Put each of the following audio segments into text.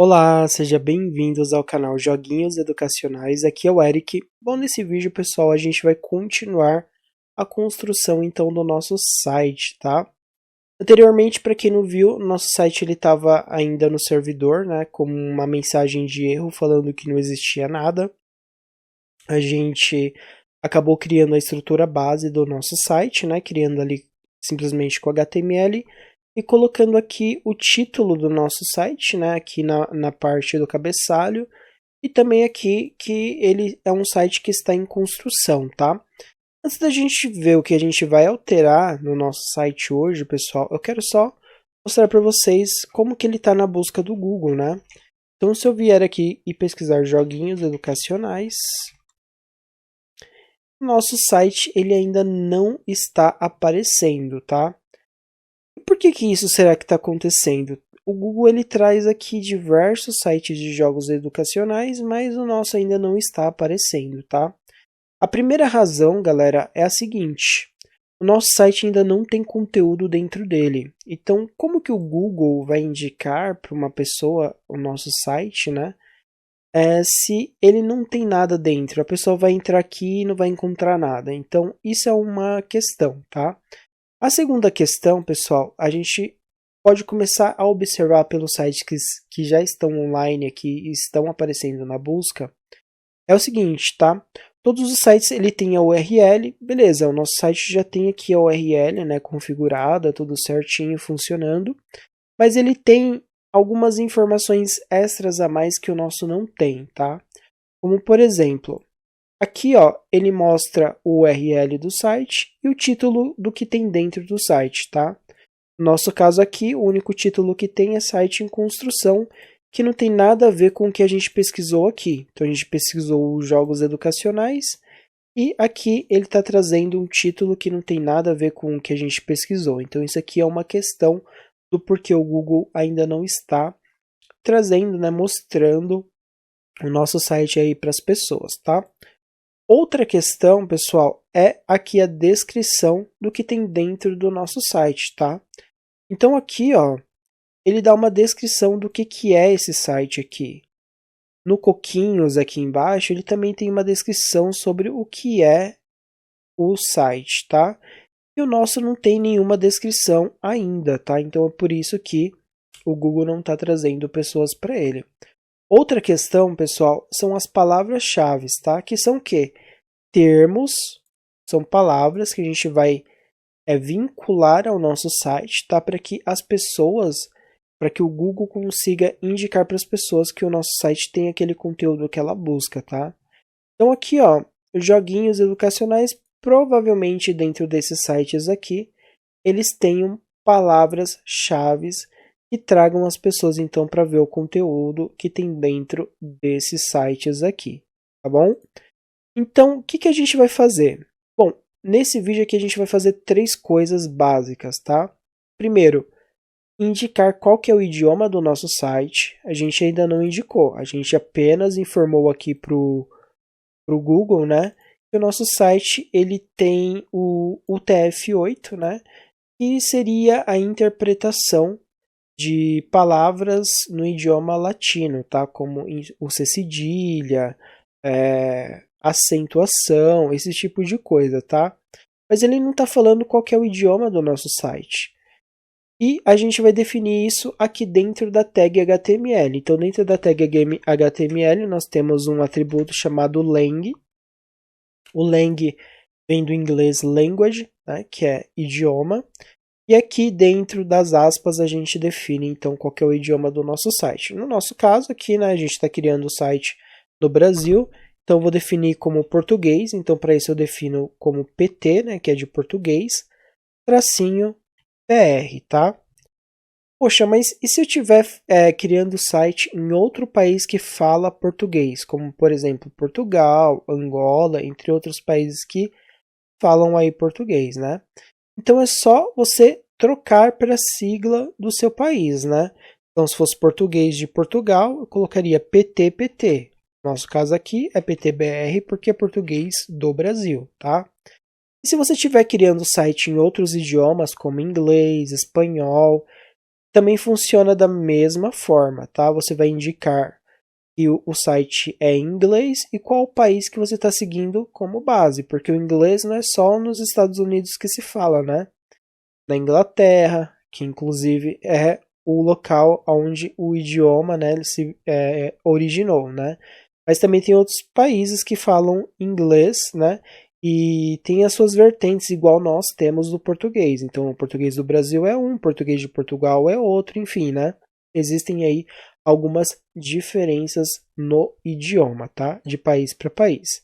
Olá, seja bem-vindos ao canal Joguinhos Educacionais, aqui é o Eric. Bom, nesse vídeo, pessoal, a gente vai continuar a construção, então, do nosso site, tá? Anteriormente, para quem não viu, nosso site ele estava ainda no servidor, né, com uma mensagem de erro falando que não existia nada. A gente acabou criando a estrutura base do nosso site, né, criando ali simplesmente com HTML, e colocando aqui o título do nosso site, né, aqui na parte do cabeçalho, e também aqui que ele é um site que está em construção, tá? Antes da gente ver o que a gente vai alterar no nosso site hoje, pessoal, eu quero só mostrar para vocês como que ele está na busca do Google, né? Então, se eu vier aqui e pesquisar joguinhos educacionais, nosso site ele ainda não está aparecendo, tá? Por que isso será que está acontecendo? O Google ele traz aqui diversos sites de jogos educacionais, mas o nosso ainda não está aparecendo, tá? A primeira razão, galera, é a seguinte: o nosso site ainda não tem conteúdo dentro dele. Então, como que o Google vai indicar para uma pessoa o nosso site, né? Se ele não tem nada dentro, a pessoa vai entrar aqui e não vai encontrar nada. Então, isso é uma questão, tá? A segunda questão, pessoal, a gente pode começar a observar pelos sites que já estão online aqui e estão aparecendo na busca. É o seguinte, tá? Todos os sites ele tem a URL, beleza, o nosso site já tem aqui a URL, né, configurada, tudo certinho, funcionando, mas ele tem algumas informações extras a mais que o nosso não tem, tá? Como por exemplo, aqui ó, ele mostra o URL do site e o título do que tem dentro do site, tá? No nosso caso aqui, o único título que tem é site em construção, que não tem nada a ver com o que a gente pesquisou aqui. Então a gente pesquisou os jogos educacionais e aqui ele está trazendo um título que não tem nada a ver com o que a gente pesquisou. Então isso aqui é uma questão do porquê o Google ainda não está trazendo, né, mostrando o nosso site aí para as pessoas, tá? Outra questão, pessoal, é aqui a descrição do que tem dentro do nosso site, tá? Então aqui, ó, ele dá uma descrição do que é esse site aqui. No Coquinhos, aqui embaixo, ele também tem uma descrição sobre o que é o site, tá? E o nosso não tem nenhuma descrição ainda, tá? Então é por isso que o Google não está trazendo pessoas para ele. Outra questão, pessoal, são as palavras-chave, tá? Que são o quê? Termos, são palavras que a gente vai vincular ao nosso site, tá? Para que as pessoas, para que o Google consiga indicar para as pessoas que o nosso site tem aquele conteúdo que ela busca, tá? Então aqui, ó, joguinhos educacionais, provavelmente dentro desses sites aqui, eles tenham palavras-chave que tragam as pessoas então para ver o conteúdo que tem dentro desses sites aqui, tá bom? Então, o que a gente vai fazer? Bom, nesse vídeo aqui a gente vai fazer três coisas básicas, tá? Primeiro, indicar qual que é o idioma do nosso site. A gente ainda não indicou, a gente apenas informou aqui pro Google, né? Que o nosso site ele tem o UTF-8, né? Que seria a interpretação de palavras no idioma latino, tá? Como o C cedilha, acentuação, esse tipo de coisa, tá? Mas ele não está falando qual que é o idioma do nosso site. E a gente vai definir isso aqui dentro da tag HTML. Então, dentro da tag HTML, nós temos um atributo chamado lang. O lang vem do inglês language, né, que é idioma. E aqui dentro das aspas a gente define então qual que é o idioma do nosso site. No nosso caso aqui, né, a gente está criando o site do Brasil, então eu vou definir como português, então para isso eu defino como PT, né, que é de português, tracinho BR, tá? Poxa, mas e se eu estiver criando o site em outro país que fala português, como por exemplo Portugal, Angola, entre outros países que falam aí português, né? Então é só você trocar para a sigla do seu país, né? Então se fosse português de Portugal, eu colocaria PTPT. Nosso caso aqui é PTBR porque é português do Brasil, tá? E se você estiver criando o site em outros idiomas, como inglês, espanhol, Também funciona da mesma forma, tá? Você vai indicar que o site é em inglês e qual país que você está seguindo como base, porque o inglês não é só nos Estados Unidos que se fala, né? Na Inglaterra, que inclusive é o local onde o idioma, né, se originou, né? Mas também tem outros países que falam inglês, né? E tem as suas vertentes, igual nós temos do português. Então, o português do Brasil é um, o português de Portugal é outro, enfim, né? Existem aí algumas diferenças no idioma, tá? De país para país.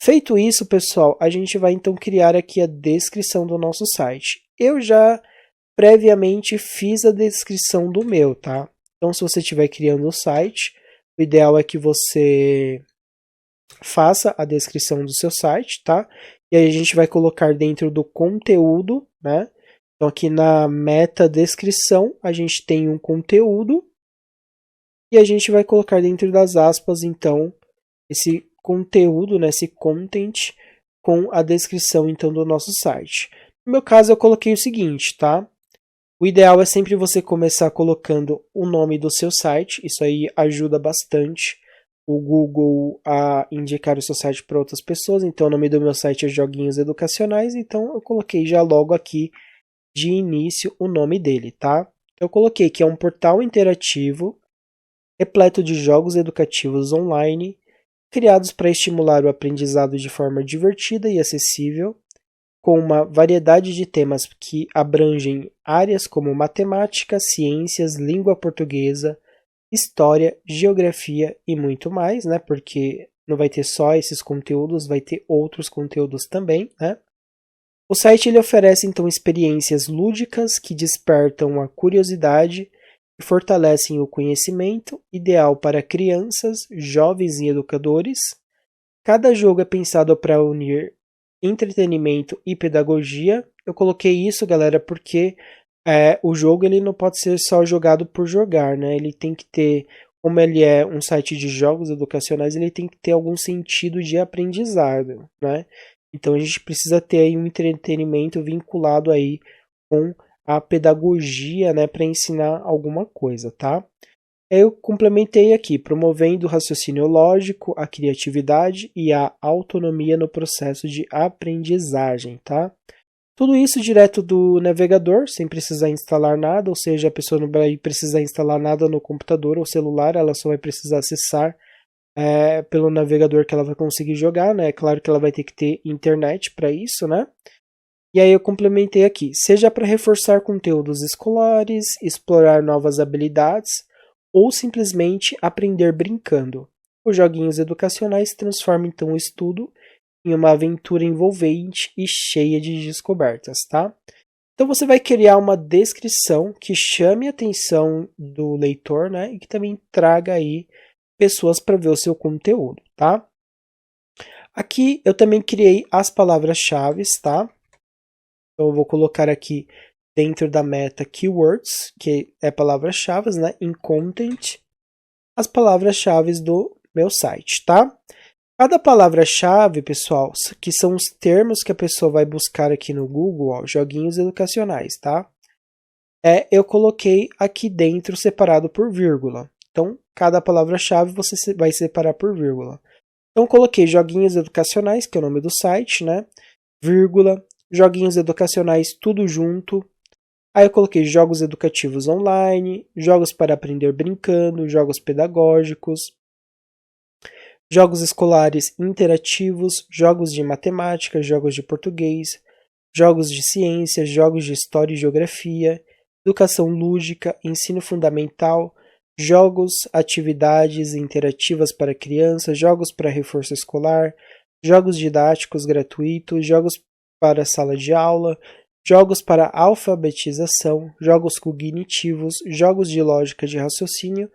Feito isso, pessoal, a gente vai então criar aqui a descrição do nosso site. Eu já previamente fiz a descrição do meu, tá? Então, se você estiver criando o site, o ideal é que você faça a descrição do seu site, tá? E aí a gente vai colocar dentro do conteúdo, né? Então, aqui na meta descrição, a gente tem um conteúdo e a gente vai colocar dentro das aspas, então, esse conteúdo, né, esse content com a descrição então do nosso site. No meu caso eu coloquei o seguinte, tá? O ideal é sempre você começar colocando o nome do seu site, isso aí ajuda bastante o Google a indicar o seu site para outras pessoas. Então o nome do meu site é Joguinhos Educacionais, então eu coloquei já logo aqui de início o nome dele, tá? Eu coloquei que é um portal interativo repleto de jogos educativos online criados para estimular o aprendizado de forma divertida e acessível, com uma variedade de temas que abrangem áreas como matemática, ciências, língua portuguesa, história, geografia e muito mais, né? Porque não vai ter só esses conteúdos, vai ter outros conteúdos também, né? O site ele oferece então experiências lúdicas que despertam a curiosidade e fortalecem o conhecimento, ideal para crianças, jovens e educadores. Cada jogo é pensado para unir entretenimento e pedagogia. Eu coloquei isso, galera, porque o jogo ele não pode ser só jogado por jogar, né? Ele tem que ter, como ele é um site de jogos educacionais, ele tem que ter algum sentido de aprendizado, né? Então a gente precisa ter aí um entretenimento vinculado aí com a pedagogia, né, para ensinar alguma coisa, tá? Eu complementei aqui, promovendo o raciocínio lógico, a criatividade e a autonomia no processo de aprendizagem, tá? Tudo isso direto do navegador, sem precisar instalar nada, ou seja, a pessoa não vai precisar instalar nada no computador ou celular, ela só vai precisar acessar pelo navegador que ela vai conseguir jogar, né? É claro que ela vai ter que ter internet para isso, né? E aí eu complementei aqui, seja para reforçar conteúdos escolares, explorar novas habilidades ou simplesmente aprender brincando. Os joguinhos educacionais transformam então o estudo em uma aventura envolvente e cheia de descobertas, tá? Então você vai criar uma descrição que chame a atenção do leitor, né? E que também traga aí pessoas para ver o seu conteúdo, tá? Aqui eu também criei as palavras-chave, tá? Então eu vou colocar aqui dentro da meta keywords, que é palavras-chave, né? Em content, as palavras-chave do meu site, tá? Cada palavra-chave, pessoal, que são os termos que a pessoa vai buscar aqui no Google, ó, joguinhos educacionais, tá? Eu coloquei aqui dentro separado por vírgula. Então, cada palavra-chave você vai separar por vírgula. Então, coloquei joguinhos educacionais, que é o nome do site, né? Vírgula, joguinhos educacionais, tudo junto. Aí eu coloquei jogos educativos online, jogos para aprender brincando, jogos pedagógicos, jogos escolares interativos, jogos de matemática, jogos de português, jogos de ciência, jogos de história e geografia, educação lúdica, ensino fundamental, jogos, atividades interativas para crianças, jogos para reforço escolar, jogos didáticos gratuitos, jogos para sala de aula, jogos para alfabetização, jogos cognitivos, jogos de lógica de raciocínio,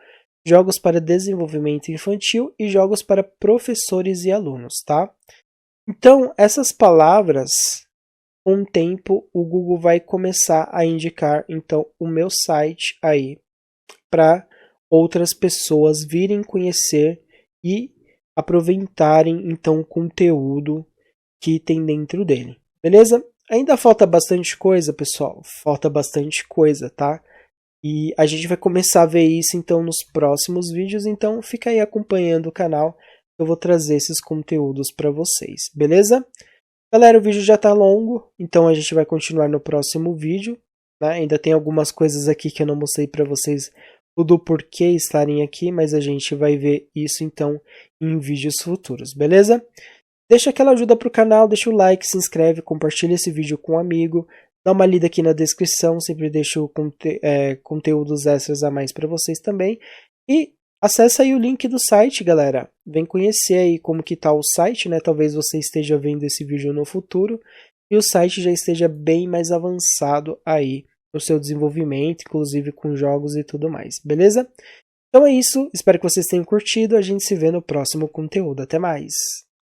jogos para desenvolvimento infantil e jogos para professores e alunos, tá? Então, essas palavras, com o tempo, o Google vai começar a indicar, então, o meu site aí para outras pessoas virem conhecer e aproveitarem, então, o conteúdo que tem dentro dele, beleza? Ainda falta bastante coisa, pessoal, falta bastante coisa, tá? E a gente vai começar a ver isso então nos próximos vídeos, então fica aí acompanhando o canal, eu vou trazer esses conteúdos para vocês, beleza? Galera, o vídeo já tá longo, então a gente vai continuar no próximo vídeo, né? Ainda tem algumas coisas aqui que eu não mostrei para vocês do porquê estarem aqui, mas a gente vai ver isso então em vídeos futuros, beleza? Deixa aquela ajuda pro canal, deixa o like, se inscreve, compartilha esse vídeo com um amigo, dá uma lida aqui na descrição, sempre deixo conteúdos extras a mais para vocês também. E acessa aí o link do site, galera. Vem conhecer aí como que tá o site, né? Talvez você esteja vendo esse vídeo no futuro e o site já esteja bem mais avançado aí no seu desenvolvimento, inclusive com jogos e tudo mais, beleza? Então é isso, espero que vocês tenham curtido, a gente se vê no próximo conteúdo. Até mais!